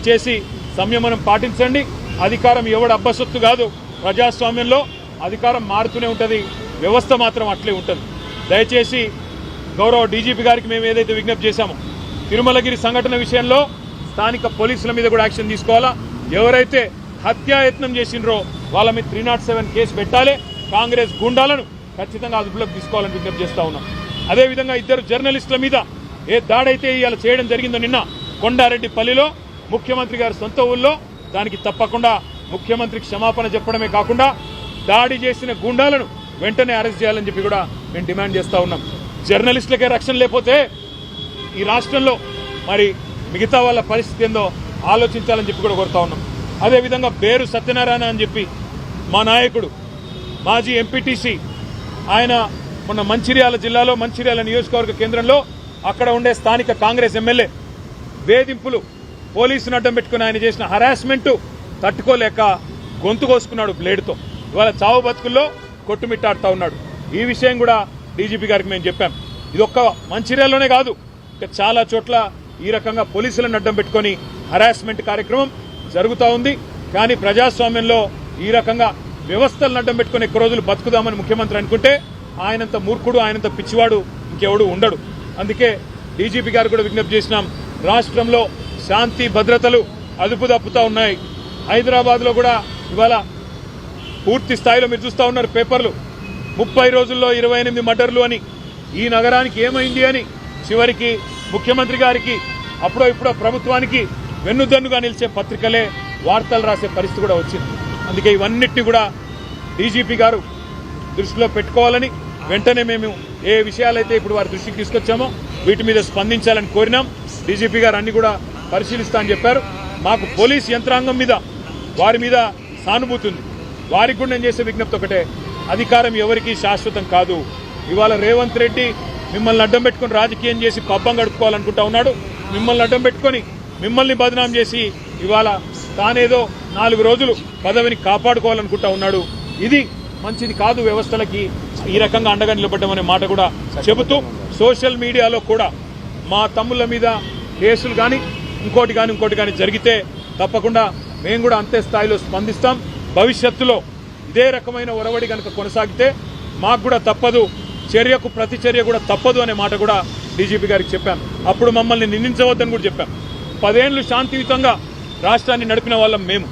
దయచేసి సంయమనం పాటించండి. అధికారం ఎవడు అబ్బసొత్తు కాదు. ప్రజాస్వామ్యంలో అధికారం మారుతూనే ఉంటుంది, వ్యవస్థ మాత్రం అట్లే ఉంటుంది. దయచేసి గౌరవ డీజీపీ గారికి మేము ఏదైతే విజ్ఞప్తి చేశామో తిరుమలగిరి సంఘటన విషయంలో స్థానిక పోలీసుల మీద కూడా యాక్షన్ తీసుకోవాలా. ఎవరైతే హత్యాయత్నం చేసినరో వాళ్ళ మీద 307 కేసు పెట్టాలి. కాంగ్రెస్ గుండాలను ఖచ్చితంగా అదుపులోకి తీసుకోవాలని విజ్ఞప్తి చేస్తూ ఉన్నాం. అదేవిధంగా 2 జర్నలిస్టుల మీద ఏ దాడైతే ఇవాళ చేయడం జరిగిందో నిన్న కొండారెడ్డిపల్లిలో ముఖ్యమంత్రి గారి సొంత ఊళ్ళో, దానికి తప్పకుండా ముఖ్యమంత్రికి క్షమాపణ చెప్పడమే కాకుండా దాడి చేసిన గుండాలను వెంటనే అరెస్ట్ చేయాలని చెప్పి కూడా మేము డిమాండ్ చేస్తూ ఉన్నాం. జర్నలిస్టులకే రక్షణ లేకపోతే ఈ రాష్ట్రంలో మరి మిగతా వాళ్ళ పరిస్థితి ఏందో ఆలోచించాలని చెప్పి కూడా కోరుతా ఉన్నాం. అదేవిధంగా బేరు సత్యనారాయణ అని చెప్పి మా నాయకుడు మాజీ ఎంపీటీసీ, ఆయన మొన్న మంచిర్యాల జిల్లాలో మంచిర్యాల నియోజకవర్గ కేంద్రంలో అక్కడ ఉండే స్థానిక కాంగ్రెస్ ఎమ్మెల్యే వేధింపులు, పోలీసును అడ్డం పెట్టుకుని ఆయన చేసిన హరాస్మెంటు తట్టుకోలేక గొంతు కోసుకున్నాడు బ్లేడ్తో. ఇవాళ చావు బతుకుల్లో కొట్టుమిట్టాడుతూ ఉన్నాడు. ఈ విషయం కూడా డీజీపీ గారికి మేము చెప్పాం. ఇది ఒక్క మంచిర్యాలలోనే కాదు, ఇంకా చాలా చోట్ల ఈ రకంగా పోలీసులను అడ్డం పెట్టుకొని హరాస్మెంట్ కార్యక్రమం జరుగుతూ ఉంది. కానీ ప్రజాస్వామ్యంలో ఈ రకంగా వ్యవస్థలను అడ్డం పెట్టుకుని ఎక్కువ రోజులు బతుకుదామని ముఖ్యమంత్రి అనుకుంటే ఆయనంత మూర్ఖుడు, ఆయనంత పిచ్చివాడు ఇంకెవడు ఉండడు. అందుకే డీజీపీ గారు కూడా విజ్ఞప్తి చేసినాం, రాష్ట్రంలో శాంతి భద్రతలు అదుపు తప్పుతూ ఉన్నాయి. హైదరాబాద్లో కూడా ఇవాళ పూర్తి స్థాయిలో మీరు చూస్తూ ఉన్నారు పేపర్లు, 30 రోజుల్లో 28 మర్డర్లు అని. ఈ నగరానికి ఏమైంది అని చివరికి ముఖ్యమంత్రి గారికి అప్పుడో ఇప్పుడో ప్రభుత్వానికి వెన్నుదన్నుగా నిలిచే పత్రికలే వార్తలు రాసే పరిస్థితి కూడా వచ్చింది. అందుకే ఇవన్నిటిని కూడా డీజీపీ గారు దృష్టిలో పెట్టుకోవాలని వెంటనే మేము ఏ విషయాలైతే ఇప్పుడు వారి దృష్టికి తీసుకొచ్చామో వీటి మీద స్పందించాలని కోరినాం. డీజీపీ గారు అన్ని కూడా పరిశీలిస్తా అని చెప్పారు. మాకు పోలీస్ యంత్రాంగం మీద వారి మీద సానుభూతి ఉంది. వారికి కూడా నేను చేసే విజ్ఞప్తి ఒకటే, అధికారం ఎవరికీ శాశ్వతం కాదు. ఇవాళ రేవంత్ రెడ్డి మిమ్మల్ని అడ్డం పెట్టుకుని రాజకీయం చేసి పబ్బం గడుపుకోవాలనుకుంటా ఉన్నాడు. మిమ్మల్ని అడ్డం పెట్టుకొని మిమ్మల్ని బదనాం చేసి ఇవాళ తానేదో 4 రోజులు పదవిని కాపాడుకోవాలనుకుంటా ఉన్నాడు. ఇది మంచిది కాదు వ్యవస్థలకి. ఈ రకంగా అండగా నిలబడ్డం అనే మాట కూడా చెబుతూ సోషల్ మీడియాలో కూడా మా తమ్ముళ్ళ మీద కేసులు కానీ ఇంకోటి కానీ జరిగితే తప్పకుండా మేము కూడా అంతే స్థాయిలో స్పందిస్తాం. భవిష్యత్తులో ఇదే రకమైన ఒరవడి కనుక కొనసాగితే మాకు కూడా తప్పదు, చర్యకు ప్రతి చర్య కూడా తప్పదు అనే మాట కూడా డీజీపీ గారికి చెప్పాం. అప్పుడు మమ్మల్ని నిందించవద్దని కూడా చెప్పాం. 10 ఏళ్లు శాంతియుతంగా రాష్ట్రాన్ని నడిపిన వాళ్ళం మేము,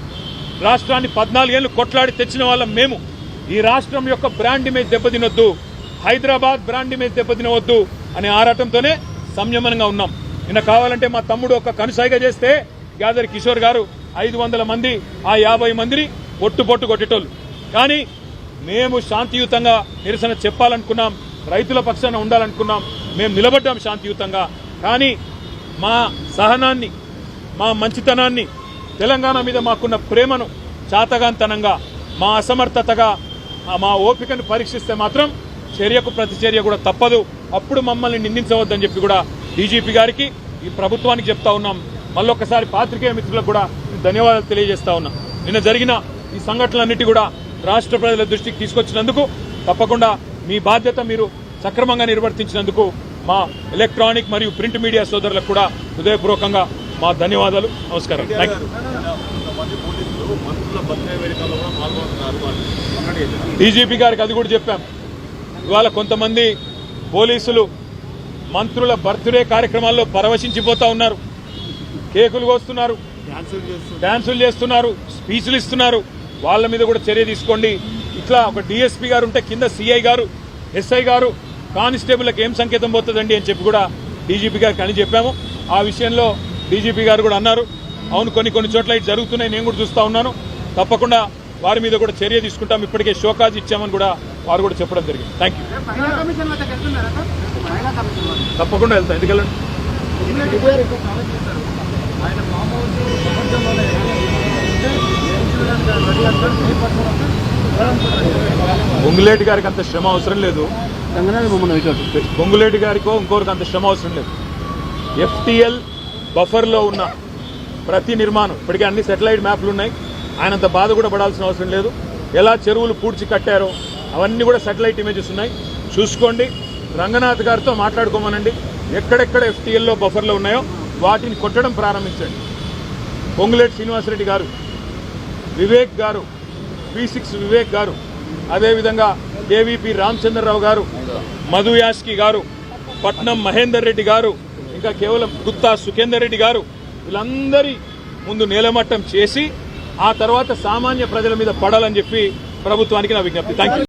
రాష్ట్రాన్ని 14 ఏళ్లు కొట్లాడి తెచ్చిన వాళ్ళం మేము. ఈ రాష్ట్రం యొక్క బ్రాండ్ ఇమేజ్ దెబ్బతినొద్దు, హైదరాబాద్ బ్రాండ్ ఇమేజ్ దెబ్బతినవద్దు అనే ఆరాటంతోనే సంయమనంగా ఉన్నాం. నిన్న కావాలంటే మా తమ్ముడు ఒక కనుసాయిగా చేస్తే గ్యాదర్ కిషోర్ గారు 500 మంది ఆ 50 మందిని పొట్టు కొట్టేటోళ్ళు. కానీ మేము శాంతియుతంగా నిరసన చెప్పాలనుకున్నాం, రైతుల పక్షాన ఉండాలనుకున్నాం, మేము నిలబడ్డాం శాంతియుతంగా. కానీ మా సహనాన్ని, మా మంచితనాన్ని, తెలంగాణ మీద మాకున్న ప్రేమను చాతగాంతనంగా, మా అసమర్థతగా, మా ఓపికను పరీక్షిస్తే మాత్రం చర్యకు ప్రతి చర్య కూడా తప్పదు. అప్పుడు మమ్మల్ని నిందించవద్దని చెప్పి కూడా డీజీపీ గారికి, ఈ ప్రభుత్వానికి చెప్తా ఉన్నాం. మళ్ళొక్కసారి పాత్రికేయ మిత్రులకు కూడా ధన్యవాదాలు తెలియజేస్తా ఉన్నాం. నిన్న జరిగిన ఈ సంఘటనలన్నిటి కూడా రాష్ట్ర ప్రజల దృష్టికి తీసుకొచ్చినందుకు, తప్పకుండా మీ బాధ్యత మీరు సక్రమంగా నిర్వర్తించినందుకు మా ఎలక్ట్రానిక్ మరియు ప్రింట్ మీడియా సోదరులకు కూడా హృదయపూర్వకంగా మా ధన్యవాదాలు. నమస్కారం. డీజీపీ గారికి అది కూడా చెప్పాం. ఇవాళ కొంతమంది పోలీసులు మంత్రుల బర్త్డే కార్యక్రమాల్లో పరవశించిపోతా ఉన్నారు, కేకులు కోస్తున్నారు, డాన్సులు చేస్తున్నారు, స్పీచ్లు ఇస్తున్నారు. వాళ్ళ మీద కూడా చర్య తీసుకోండి. ఇట్లా ఒక డీఎస్పీ గారు ఉంటే కింద సిఐ గారు, ఎస్ఐ గారు, కానిస్టేబుల్కి ఏం సంకేతం పోతుందండి అని చెప్పి కూడా డీజీపీ గారికి అని చెప్పాము. ఆ విషయంలో డీజీపీ గారు కూడా అన్నారు, అవును కొన్ని చోట్ల ఇటు జరుగుతున్నాయి, నేను కూడా చూస్తూ ఉన్నాను, తప్పకుండా వారి మీద కూడా చర్య తీసుకుంటాం, ఇప్పటికే షోకాజ్ ఇచ్చామని కూడా వారు కూడా చెప్పడం జరిగింది. Thank you. తప్పకుండా వెళ్తాం. ఎందుకు వెళ్ళండి. పొంగులేటి గారికి అంత శ్రమ అవసరం లేదు, పొంగులేటి గారికో ఇంకోరికి అంత శ్రమ అవసరం లేదు. FTL బఫర్లో ఉన్న ప్రతి నిర్మాణం ఇప్పటికే అన్ని సెటిలైట్ మ్యాప్లు ఉన్నాయి. ఆయనంత బాధ కూడా పడాల్సిన అవసరం లేదు. ఎలా చెరువులు పూడ్చి కట్టారో అవన్నీ కూడా సెటిలైట్ ఇమేజెస్ ఉన్నాయి, చూసుకోండి. రంగనాథ్ గారితో మాట్లాడుకోమనండి, ఎక్కడెక్కడ FTLలో బఫర్లో ఉన్నాయో వాటిని కొట్టడం ప్రారంభించండి. పొంగులేటి శ్రీనివాసరెడ్డి గారు, వివేక్ గారు, P6 వివేక్ గారు, అదేవిధంగా KVP రామచంద్రరావు గారు, మధు యాస్కి గారు, పట్నం మహేందర్ రెడ్డి గారు, ఇంకా కేవలం గుత్తా సుఖేందర్ రెడ్డి గారు, వీళ్ళందరి ముందు నేలమట్టం చేసి ఆ తర్వాత సామాన్య ప్రజల మీద పడాలని చెప్పి ప్రభుత్వానికి నా విజ్ఞప్తి. Thank you.